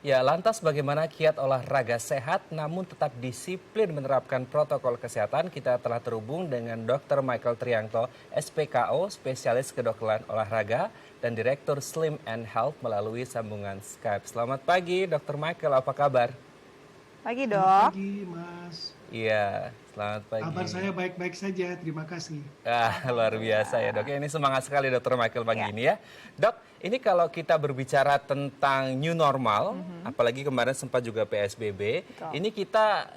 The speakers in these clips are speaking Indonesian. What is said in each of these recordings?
Ya, lantas bagaimana kiat olahraga sehat namun tetap disiplin menerapkan protokol kesehatan? Kita telah terhubung dengan Dr. Michael Triangto, SPKO, spesialis kedokteran olahraga dan Direktur Slim and Health melalui sambungan Skype. Selamat pagi, Dr. Michael, apa kabar? Pagi Selamat dok. pagi, Mas. Iya, selamat Kabar pagi. saya baik-baik saja, terima kasih. Luar biasa ya dok. Alhamdulillah. Ya, ini semangat sekali Dr. Michael pagi Ya. ini ya. Dok, ini kalau kita berbicara tentang new normal, apalagi kemarin sempat juga PSBB, Betul. ini kita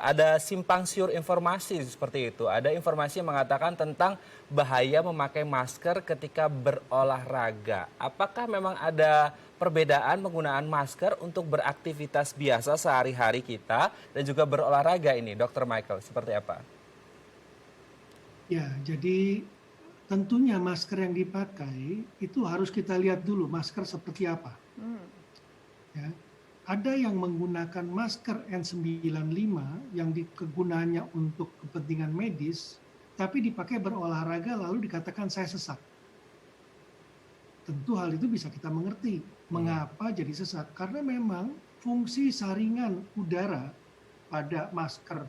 ada simpang siur informasi seperti itu. Ada informasi yang mengatakan tentang bahaya memakai masker ketika berolahraga. Apakah memang ada perbedaan penggunaan masker untuk beraktivitas biasa sehari-hari kita dan juga berolahraga ini, Dr. Michael? Seperti apa? Ya, jadi tentunya masker yang dipakai itu harus kita lihat dulu masker seperti apa. Ya. Ada yang menggunakan masker N95 yang kegunaannya untuk kepentingan medis, tapi dipakai berolahraga lalu dikatakan saya sesak. Tentu hal itu bisa kita mengerti mengapa jadi sesak, karena memang fungsi saringan udara pada masker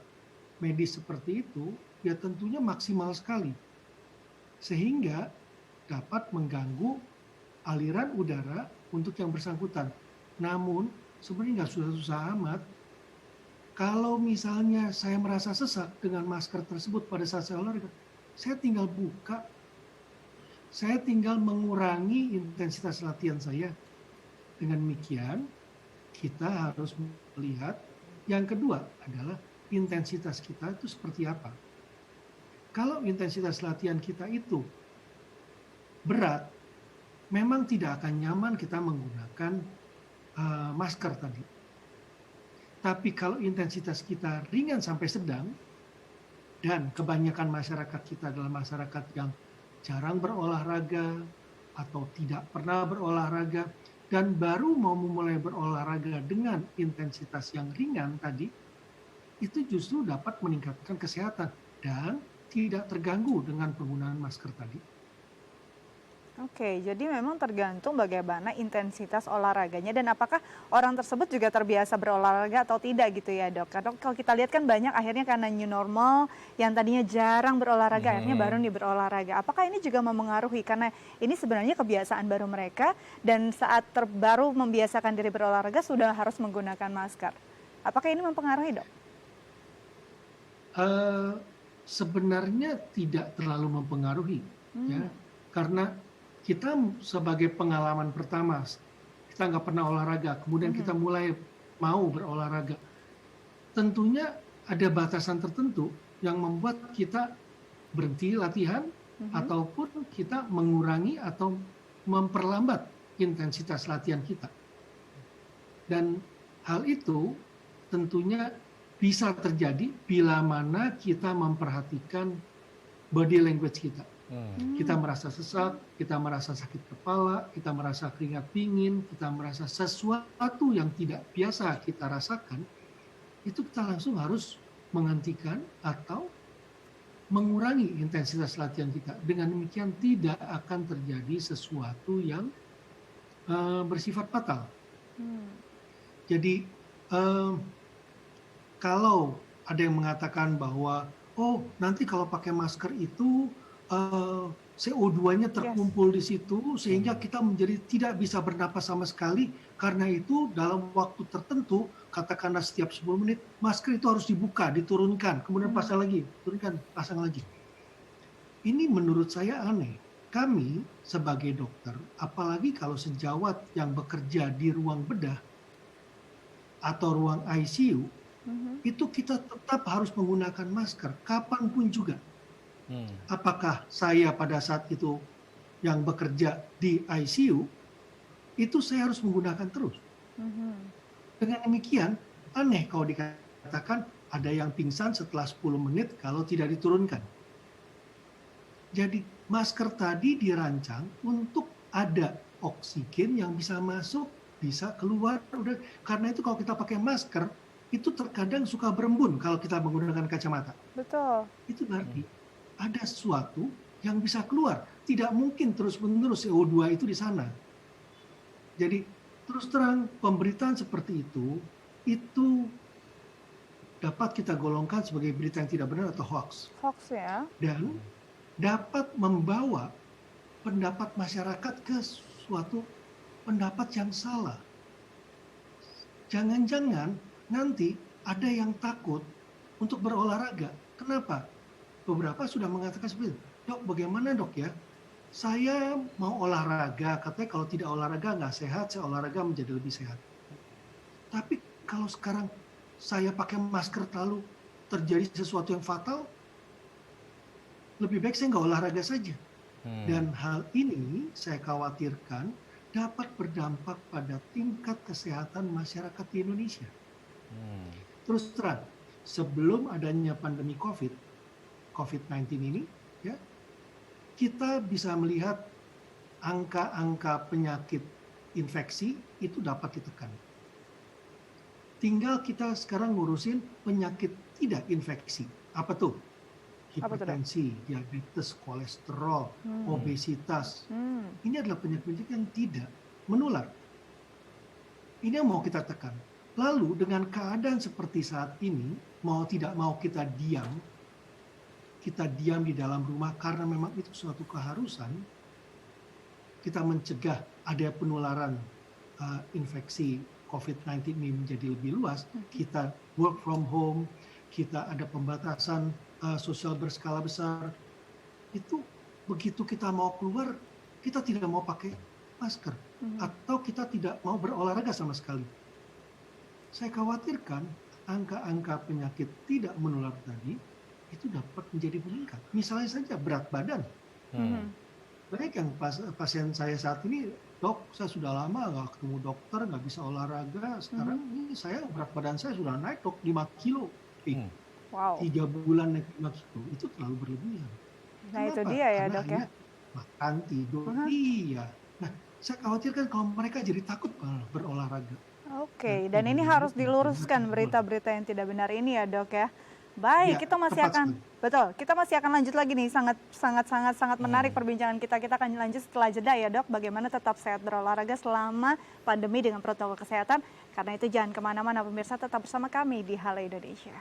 medis seperti itu ya tentunya maksimal sekali, sehingga dapat mengganggu aliran udara untuk yang bersangkutan. Namun sebenarnya nggak susah-susah amat. Kalau misalnya saya merasa sesak dengan masker tersebut pada saat saya olahraga, saya tinggal buka, saya tinggal mengurangi intensitas latihan saya. Dengan demikian, kita harus melihat yang kedua adalah intensitas kita itu seperti apa. Kalau intensitas latihan kita itu berat, memang tidak akan nyaman kita menggunakan masker tadi. Tapi kalau intensitas kita ringan sampai sedang, dan kebanyakan masyarakat kita adalah masyarakat yang jarang berolahraga atau tidak pernah berolahraga, dan baru mau memulai berolahraga dengan intensitas yang ringan tadi, itu justru dapat meningkatkan kesehatan dan tidak terganggu dengan penggunaan masker tadi. Oke, jadi memang tergantung bagaimana intensitas olahraganya dan apakah orang tersebut juga terbiasa berolahraga atau tidak gitu ya dok. Karena kalau kita lihat kan banyak akhirnya karena new normal yang tadinya jarang berolahraga akhirnya baru nih berolahraga. Apakah ini juga mempengaruhi karena ini sebenarnya kebiasaan baru mereka dan saat baru membiasakan diri berolahraga sudah harus menggunakan masker. Apakah ini mempengaruhi dok? Sebenarnya tidak terlalu mempengaruhi, ya, karena kita sebagai pengalaman pertama, kita nggak pernah olahraga, kemudian kita mulai mau berolahraga. Tentunya ada batasan tertentu yang membuat kita berhenti latihan ataupun kita mengurangi atau memperlambat intensitas latihan kita. Dan hal itu tentunya bisa terjadi bila mana kita memperhatikan body language kita. Kita merasa sesak, kita merasa sakit kepala, kita merasa keringat dingin, kita merasa sesuatu yang tidak biasa kita rasakan, itu kita langsung harus menghentikan atau mengurangi intensitas latihan kita. Dengan demikian tidak akan terjadi sesuatu yang bersifat fatal. Jadi kalau ada yang mengatakan bahwa nanti kalau pakai masker itu CO2-nya terkumpul di situ sehingga kita menjadi tidak bisa bernapas sama sekali, karena itu dalam waktu tertentu, katakanlah setiap 10 menit, masker itu harus dibuka, diturunkan, kemudian pasang lagi, turunkan, pasang lagi. Ini menurut saya aneh. Kami sebagai dokter, apalagi kalau sejawat yang bekerja di ruang bedah atau ruang ICU, itu kita tetap harus menggunakan masker kapanpun juga. Apakah saya pada saat itu yang bekerja di ICU, itu saya harus menggunakan terus. Dengan demikian, aneh kalau dikatakan ada yang pingsan setelah 10 menit kalau tidak diturunkan. Jadi masker tadi dirancang untuk ada oksigen yang bisa masuk, bisa keluar. Karena itu kalau kita pakai masker, itu terkadang suka berembun kalau kita menggunakan kacamata. Betul. Itu berarti ada sesuatu yang bisa keluar. Tidak mungkin terus-menerus CO2 itu di sana. Jadi Terus terang, pemberitaan seperti itu dapat kita golongkan sebagai berita yang tidak benar atau hoax. Hoax ya. Dan dapat membawa pendapat masyarakat ke suatu pendapat yang salah. Jangan-jangan nanti ada yang takut untuk berolahraga. Kenapa? Beberapa sudah mengatakan seperti itu. Dok, bagaimana dok ya? Saya mau olahraga, katanya kalau tidak olahraga nggak sehat, saya olahraga menjadi lebih sehat. Tapi kalau sekarang saya pakai masker lalu terjadi sesuatu yang fatal, lebih baik saya nggak olahraga saja. Dan hal ini saya khawatirkan dapat berdampak pada tingkat kesehatan masyarakat di Indonesia. Terus terang, sebelum adanya pandemi COVID-19 ini, ya, kita bisa melihat angka-angka penyakit infeksi itu dapat ditekan. Tinggal kita sekarang ngurusin penyakit tidak infeksi. Apa tuh? Hipertensi, diabetes, kolesterol, obesitas. Ini adalah penyakit yang tidak menular. Ini yang mau kita tekan. Lalu dengan keadaan seperti saat ini, mau tidak mau kita diam di dalam rumah karena memang itu suatu keharusan, kita mencegah ada penularan infeksi COVID-19 ini menjadi lebih luas. Kita work from home, kita ada pembatasan sosial berskala besar. Itu begitu kita mau keluar, kita tidak mau pakai masker. Atau kita tidak mau berolahraga sama sekali. Saya khawatirkan angka-angka penyakit tidak menular tadi itu dapat menjadi meningkat. Misalnya saja berat badan. Banyak yang pasien saya saat ini, dok, saya sudah lama nggak ketemu dokter, nggak bisa olahraga. Sekarang ini berat badan saya sudah naik dok 5 kilo. Wow. 3 bulan naik 5 kilo, itu terlalu berlebihan. Nah Kenapa? itu dia ya Karena dok ya. makan, tidur, iya. Nah, saya khawatirkan kalau mereka jadi takut berolahraga. Oke, dan ini harus diluruskan berita-berita yang tidak benar ini ya dok ya. Baik, Ya, kita masih tepat akan sekali. betul, kita masih akan lanjut lagi nih, sangat menarik perbincangan kita. Kita akan lanjut setelah jeda ya dok, bagaimana tetap sehat berolahraga selama pandemi dengan protokol kesehatan. Karena itu jangan kemana-mana pemirsa, tetap bersama kami di Halo Indonesia.